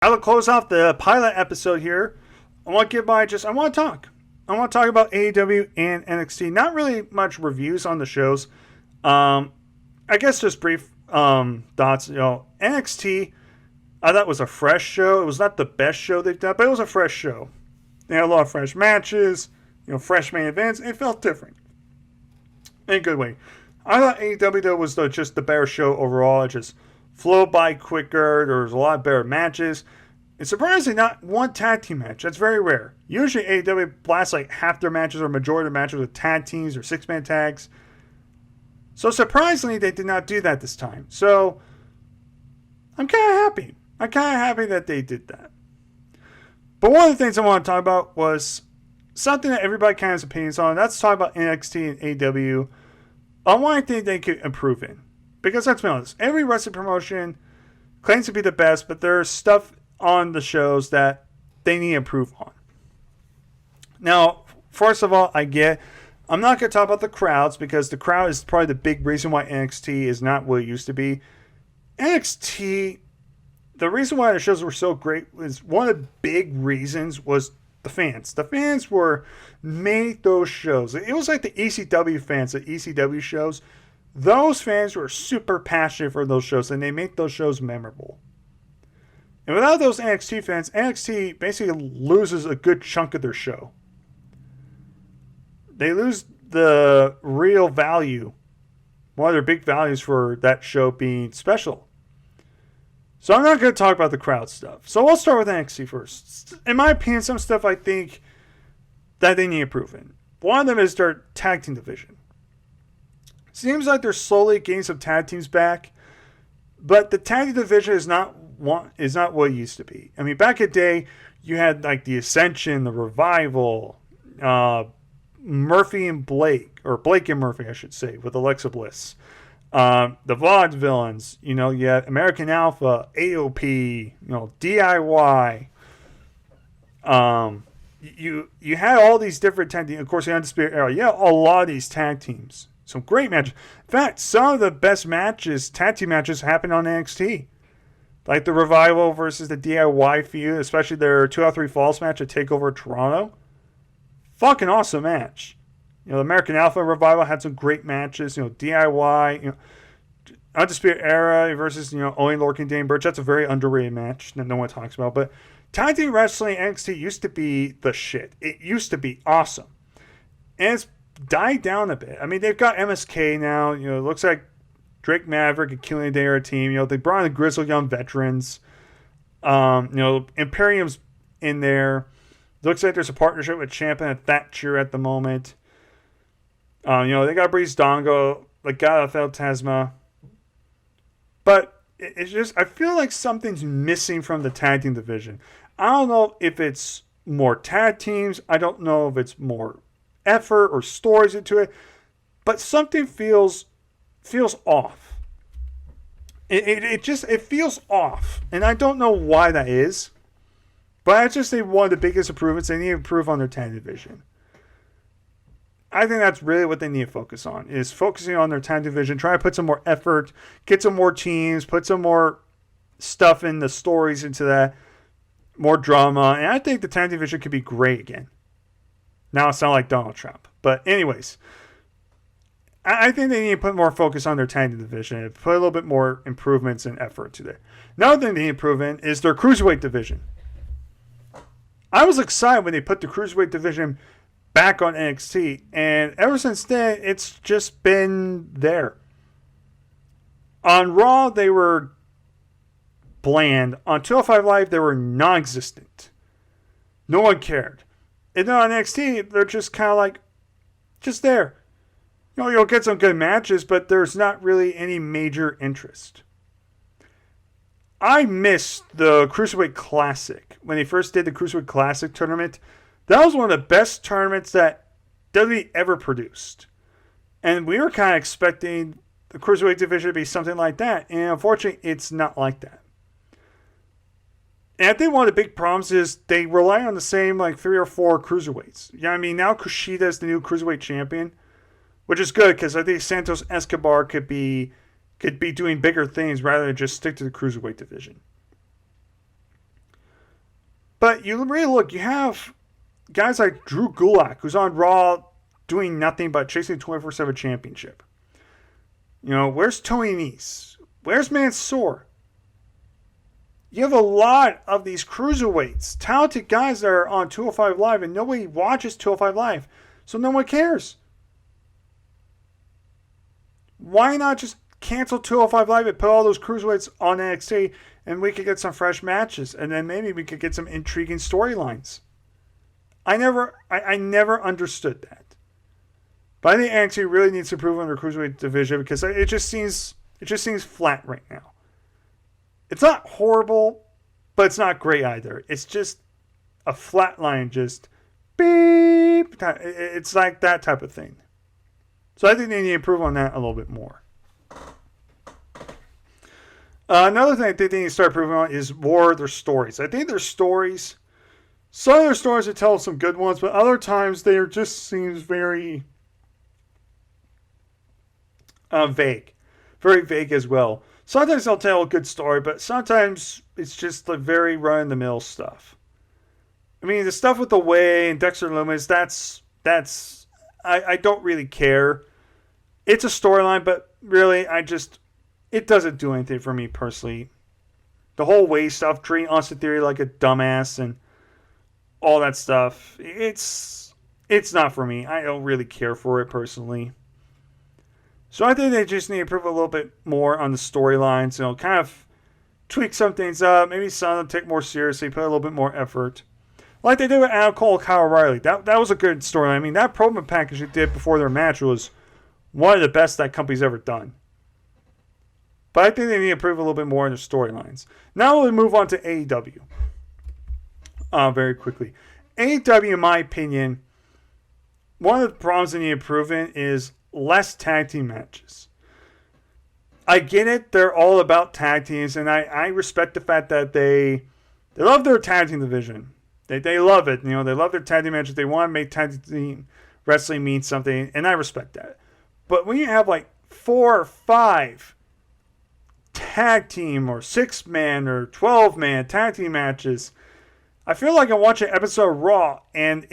I will close off the pilot episode here. I want to give my I want to talk. I want to talk about AEW and NXT. Not really much reviews on the shows. I guess just brief thoughts. NXT, I thought was a fresh show. It was not the best show they've done, but it was a fresh show. They had a lot of fresh matches, fresh main events. It felt different in a good way. I thought AEW though was just the better show overall. It just flowed by quicker. There was a lot better matches. And surprisingly, not one tag team match. That's very rare. Usually AEW blasts like half their matches or majority of their matches with tag teams or six-man tags. So surprisingly, they did not do that this time. So I'm kind of happy. I'm kind of happy that they did that. But one of the things I want to talk about was something that everybody kind of has opinions on. That's talk about NXT and AEW. On one thing they could improve in. Because let's be honest, every wrestling promotion claims to be the best, but there's stuff on the shows that they need to improve on. Now, first of all, I'm not going to talk about the crowds because the crowd is probably the big reason why NXT is not what it used to be. NXT, the reason why the shows were so great was one of the big reasons was the fans. The fans made those shows. It was like the ECW fans, the ECW shows. Those fans were super passionate for those shows and they make those shows memorable. And without those NXT fans, NXT basically loses a good chunk of their show. They lose the real value. One of their big values for that show being special. So I'm not going to talk about the crowd stuff. So we'll start with NXT first. In my opinion, some stuff I think that they need improvement. One of them is their tag team division. Seems like they're slowly getting some tag teams back. But the tag team division is not what it used to be. I mean, back in the day, you had like the Ascension, the Revival, Murphy and Blake, or Blake and Murphy, I should say, with Alexa Bliss. The Vaudevillains, you had American Alpha, AOP, DIY. You had all these different tag teams. Of course, the Undisputed Era. You had a lot of these tag teams. Some great matches. In fact, some of the best tag team matches, happened on NXT. Like the Revival versus the DIY feud, especially their 2 out of 3 Falls match at TakeOver Toronto. Fucking awesome match. The American Alpha Revival had some great matches. DIY, Undisputed Era versus, Owen Lorcan, Dane Burch. That's a very underrated match that no one talks about. But tag team wrestling NXT used to be the shit. It used to be awesome. And it's died down a bit. I mean, they've got MSK now. It looks like Drake Maverick and Killian Day are a team. They brought in the Grizzled Young Veterans. Imperium's in there. Looks like there's a partnership with Ciampa and Thatcher at the moment. They got Breeze Dongo, Legado Fantasma. But it's just, I feel like something's missing from the tag team division. I don't know if it's more tag teams. I don't know if it's more effort or stories into it. But something feels off. It feels off. And I don't know why that is. But I just say one of the biggest improvements, they need to improve on their tag division. I think that's really what they need to focus on, is focusing on their tag division, try to put some more effort, get some more teams, put some more stuff in the stories into that, more drama. And I think the tag division could be great again. Now it sounds like Donald Trump. But anyways, I think they need to put more focus on their tag division and put a little bit more improvements and effort to there. Another thing they need to improve in is their cruiserweight division. I was excited when they put the cruiserweight division back on NXT, and ever since then, it's just been there. On Raw, they were bland. On 205 Live, they were non-existent. No one cared. And then on NXT, they're just kind of like, just there. You'll get some good matches, but there's not really any major interest. I missed the Cruiserweight Classic. When they first did the Cruiserweight Classic tournament, that was one of the best tournaments that WWE ever produced. And we were kind of expecting the Cruiserweight division to be something like that. And unfortunately, it's not like that. And I think one of the big problems is they rely on the same 3 or 4 Cruiserweights. Yeah, I mean, now Kushida is the new Cruiserweight champion, which is good because I think Santos Escobar could be doing bigger things rather than just stick to the Cruiserweight division. But you really look, you have guys like Drew Gulak, who's on Raw doing nothing but chasing the 24/7 championship. Where's Tony Nese? Where's Mansoor? You have a lot of these cruiserweights, talented guys that are on 205 Live, and nobody watches 205 Live, so no one cares. Why not just cancel 205 Live and put all those cruiserweights on NXT, and we could get some fresh matches, and then maybe we could get some intriguing storylines? I never understood that. But I think NXT really needs to improve on their cruiserweight division because it just seems flat right now. It's not horrible, but it's not great either. It's just a flat line, just beep. It's like that type of thing. So I think they need to improve on that a little bit more. Another thing I think they need to start improving on is more of their stories. I think their stories, some of their stories they tell some good ones, but other times they just seems very vague. Very vague as well. Sometimes they'll tell a good story, but sometimes it's just the very run-of-the-mill stuff. I mean, the stuff with the Way and Dexter Lumis, that's I don't really care. It's a storyline, but really, it doesn't do anything for me personally. The whole Way stuff, treating Austin Theory like a dumbass and all that stuff, it's not for me. I don't really care for it personally. So I think they just need to improve a little bit more on the storylines. Kind of tweak some things up. Maybe some of them take more seriously, put a little bit more effort. Like they did with Adam Cole and Kyle O'Reilly. That was a good storyline. I mean, that promo package they did before their match was one of the best that company's ever done. But I think they need to improve a little bit more in their storylines. Now we'll move on to AEW. Very quickly. AEW, in my opinion, one of the problems they need improvement is less tag team matches. I get it. They're all about tag teams, and I respect the fact that they love their tag team division. They love it. They love their tag team matches. They want to make tag team wrestling mean something, and I respect that. But when you have like 4 or 5 tag team or 6-man or 12-man tag team matches, I feel like I'm watching an episode of Raw, and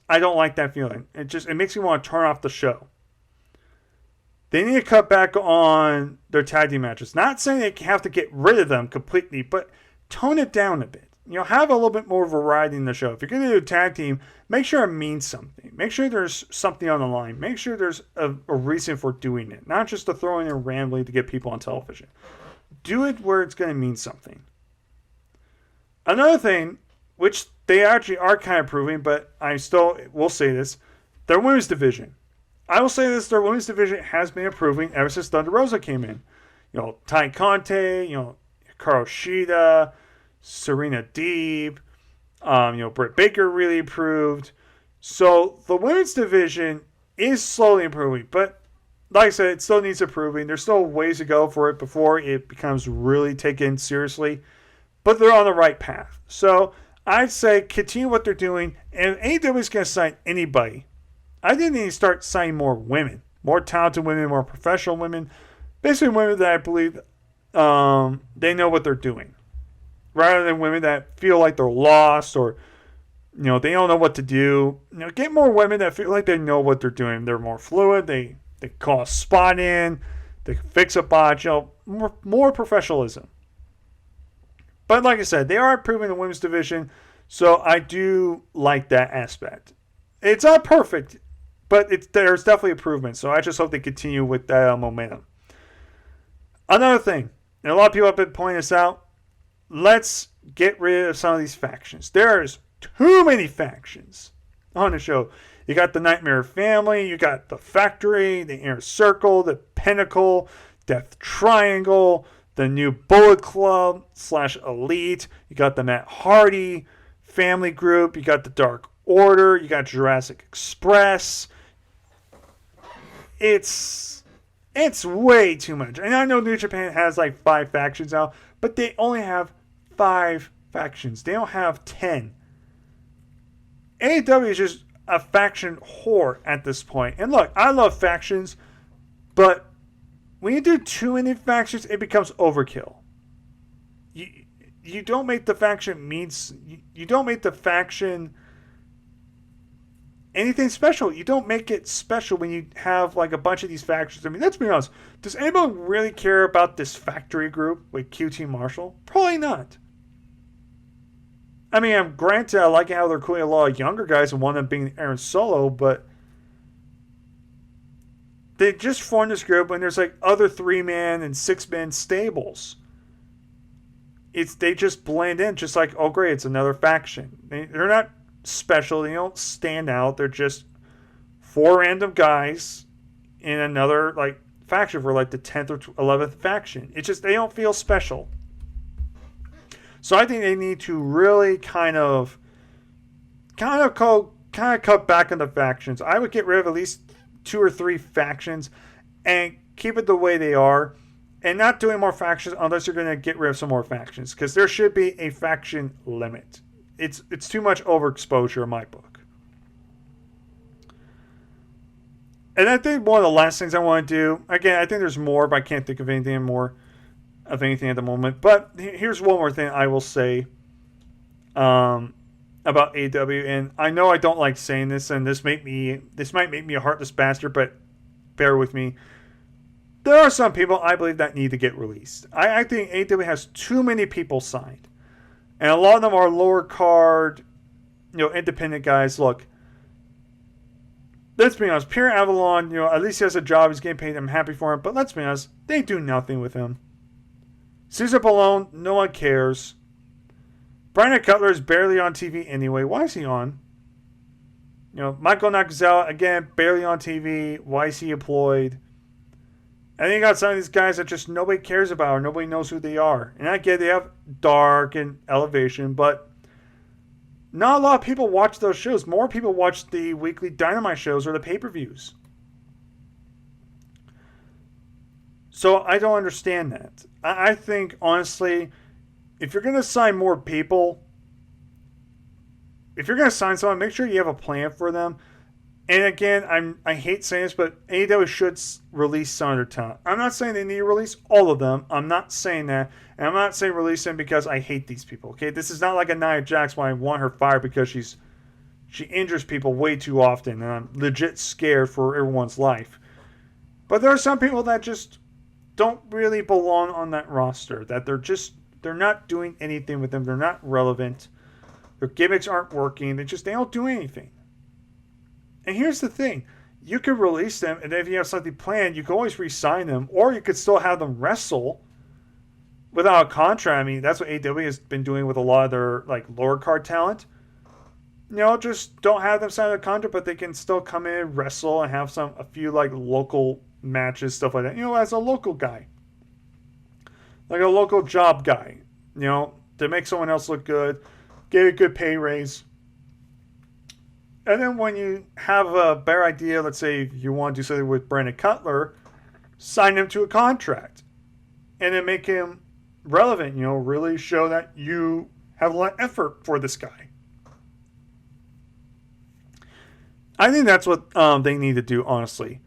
I don't like that feeling. It makes me want to turn off the show. They need to cut back on their tag team matches. Not saying they have to get rid of them completely, but tone it down a bit. Have a little bit more variety in the show. If you're going to do a tag team, make sure it means something. Make sure there's something on the line. Make sure there's a reason for doing it. Not just to throw in there randomly to get people on television. Do it where it's going to mean something. Another thing, which they actually are kind of proving, but I still will say this, their women's division. I will say this, their women's division has been improving ever since Thunder Rosa came in. Ty Conte, Hikaru Shida, Serena Deeb, Britt Baker really improved. So the women's division is slowly improving, but like I said, it still needs improving. There's still ways to go for it before it becomes really taken seriously, but they're on the right path. So I'd say continue what they're doing, and AEW is going to sign anybody. I think they need to start signing more women, more talented women, more professional women, basically women that I believe they know what they're doing, rather than women that feel like they're lost or they don't know what to do. Get more women that feel like they know what they're doing. They're more fluid. They call a spot in. They can fix a botch. More professionalism. But like I said, they are improving the women's division, so I do like that aspect. It's not perfect, but there's definitely improvement. So I just hope they continue with that momentum. Another thing, and a lot of people have been pointing this out, let's get rid of some of these factions. There's too many factions on the show. You got the Nightmare Family, you got the Factory, the Inner Circle, the Pinnacle, Death Triangle, the New Bullet Club / Elite. You got the Matt Hardy family group. You got the Dark Order. You got Jurassic Express. It's way too much. And I know New Japan has like 5 factions now, but they only have 5 factions. They don't have 10. AEW is just a faction whore at this point. And look, I love factions, but when you do too many factions, it becomes overkill. you don't make the faction means you don't make the faction anything special. You don't make it special when you have like a bunch of these factions. I mean, let's be honest. Does anyone really care about this factory group with QT Marshall? Probably not. I mean, I'm granted I like how they're including a lot of younger guys, and one of them being Aaron Solo, but they just formed this group and there's like other 3-man and 6-man stables. They just blend in, just like, oh great, it's another faction. They're not special. They don't stand out. They're just 4 random guys in another like faction for like the 10th or 11th faction. It's just they don't feel special. So I think they need to really kind of cut back on the factions. I would get rid of at least 2 or 3 factions and keep it the way they are, and not doing more factions unless you're going to get rid of some more factions, because there should be a faction limit. It's too much overexposure in my book. And I think one of the last things I want to do, again, I think there's more, but I can't think of anything more of anything at the moment. But here's one more thing I will say about AEW, and I know I don't like saying this, and this might make me a heartless bastard, but bear with me. There are some people I believe that need to get released. I think AEW has too many people signed, and a lot of them are lower card, independent guys. Look, let's be honest. Pierre Avalon, at least he has a job. He's getting paid. I'm happy for him. But let's be honest, they do nothing with him. Cesar Pallone, no one cares. Brandon Cutler is barely on TV anyway. Why is he on? Michael Nakazawa, again, barely on TV. Why is he employed? And then you got some of these guys that just nobody cares about or nobody knows who they are. And I get they have Dark and Elevation, but not a lot of people watch those shows. More people watch the weekly Dynamite shows or the pay-per-views. So I don't understand that. I think, honestly, if you're going to sign more people, if you're going to sign someone, make sure you have a plan for them. And again, I hate saying this, but AEW should release some of their talent. I'm not saying they need to release all of them. I'm not saying that. And I'm not saying release them because I hate these people. Okay, this is not like a Nia Jax where I want her fired because she injures people way too often, and I'm legit scared for everyone's life. But there are some people that just don't really belong on that roster. That they're not doing anything with them. They're not relevant. Their gimmicks aren't working. They don't do anything. And here's the thing. You could release them, and if you have something planned, you can always re-sign them, or you could still have them wrestle without a contract. I mean, that's what AEW has been doing with a lot of their lower card talent. Just don't have them sign a contract, but they can still come in, wrestle, and have a few local matches, stuff like that. As a local guy, like a local job guy. To make someone else look good, get a good pay raise. And then when you have a better idea, let's say you want to do something with Brandon Cutler, sign him to a contract. And then make him relevant, really show that you have a lot of effort for this guy. I think that's what they need to do, honestly.